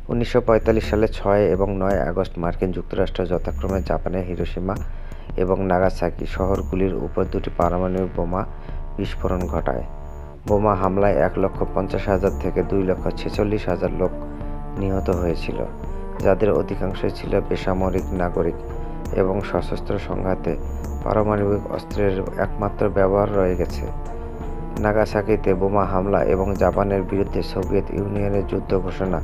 1945 সালে 6 এবং 9 আগস্ট মার্কিন যুক্তরাষ্ট্র যথাক্রমে জাপানের হিরোশিমা এবং নাগাসাকি শহরগুলির উপর দুটি পারমাণবিক বোমা বিস্ফোরণ ঘটায়। বোমা হামলায় 1,50,000 থেকে 2,46,000 লোক নিহত হয়েছিল, যাদের অধিকাংশই ছিল বেসামরিক নাগরিক এবং সশস্ত্র সংঘাতে পারমাণবিক অস্ত্রের একমাত্র ব্যবহার রয়ে গেছে। নাগাসাকিতে বোমা হামলা এবং জাপানের বিরুদ্ধে সোভিয়েত ইউনিয়নের যুদ্ধ ঘোষণা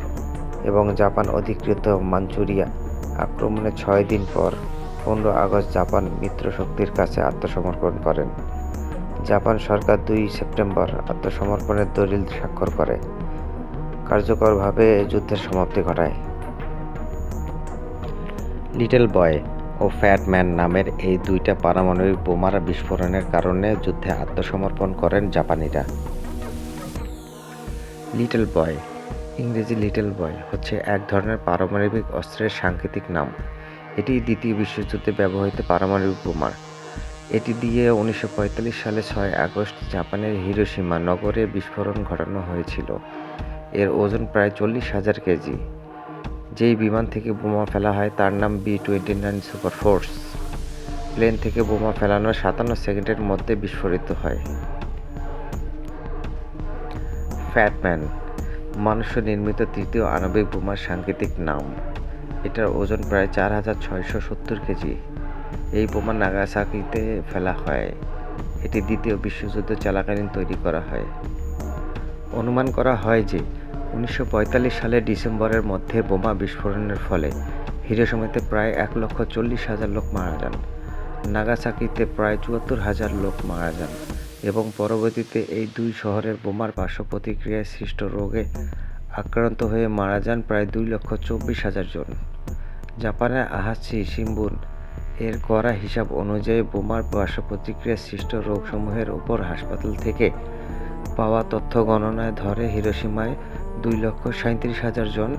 এবং জাপান অধিকৃত মাঞ্চুরিয়া আক্রমণের 6 দিন পর 15 আগস্ট জাপান মিত্রশক্তির কাছে আত্মসমর্পণ করেন। জাপান সরকার 2 সেপ্টেম্বর আত্মসমর্পণের দলিল স্বাক্ষর করে, কার্যকরভাবে যুদ্ধের সমাপ্তি ঘটায়। লিটল বয় ও ফ্যাট ম্যান নামের এই দুইটা পারমাণবিক বোমার বিস্ফোরণের কারণে যুদ্ধে আত্মসমর্পণ করেন জাপানিরা। লিটল বয়, ইংরেজি লিটল বয়, হচ্ছে এক ধরনের পারমাণবিক অস্ত্রের সাংকেতিক নাম। এটি দ্বিতীয় বিশ্বযুদ্ধে ব্যবহৃত পারমাণবিক বোমা। এটি দিয়ে 1945 সালে 6 আগস্ট জাপানের হিরোশিমা নগরে বিস্ফোরণ ঘটানো হয়েছিল। এর ওজন প্রায় 40,000 কেজি। যেই বিমান থেকে বোমা ফেলা হয় তার নাম B-29 সুপারফোর্স। প্লেন থেকে বোমা ফেলানোর 57 সেকেন্ডের মধ্যে বিস্ফোরিত হয়। ফ্যাট ম্যান, মানুষ নির্মিত তৃতীয় আণবিক বোমার সাংকেতিক নাম। এটার ওজন প্রায় 4,670 কেজি। এই বোমা নাগাসাকিতে ফেলা হয়। এটি দ্বিতীয় বিশ্বযুদ্ধ চলাকালীন তৈরি করা হয়। অনুমান করা হয় যে 1945 সালের ডিসেম্বরের মধ্যে বোমা বিস্ফোরণের ফলে হিরোশিমাতে প্রায় 1,40,000 লোক মারা যান, নাগাসাকিতে প্রায় 74,000 লোক মারা যান এবং পরবর্তীতে এই দুই শহরের বোমার পার্শ্ব প্রতিক্রিয়ায় সৃষ্ট রোগে আক্রান্ত হয়ে মারা যান প্রায় 2,24,000 জন। জাপানের আহাচি শিম্বুন এর করা হিসাব অনুযায়ী বোমার পার্শ্ব প্রতিক্রিয়ায় সৃষ্ট রোগসমূহের উপর হাসপাতাল থেকে পাওয়া তথ্য গণনায় ধরে হিরোশিমায় 2,37,000 জন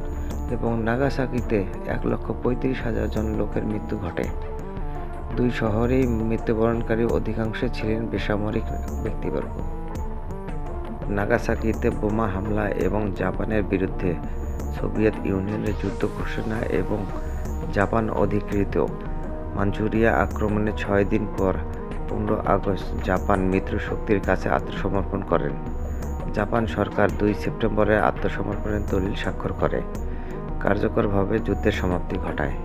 এবং নাগাসাকিতে 1,35,000 জন লোকের মৃত্যু ঘটে। দুই শহরেই মৃত্যুবরণকারী অধিকাংশই ছিলেন বেসামরিক ব্যক্তিবর্গ। নাগাসাকিতে বোমা হামলা এবং জাপানের বিরুদ্ধে সোভিয়েত ইউনিয়নের যুদ্ধ ঘোষণা এবং জাপান অধিকৃত মাঞ্চুরিয়া আক্রমণের 6 দিন পর 15 আগস্ট জাপান মিত্রশক্তির কাছে আত্মসমর্পণ করেন। জাপান সরকার 2 সেপ্টেম্বরে আত্মসমর্পণের দলিল স্বাক্ষর করে, কার্যকরভাবে যুদ্ধের সমাপ্তি ঘটায়।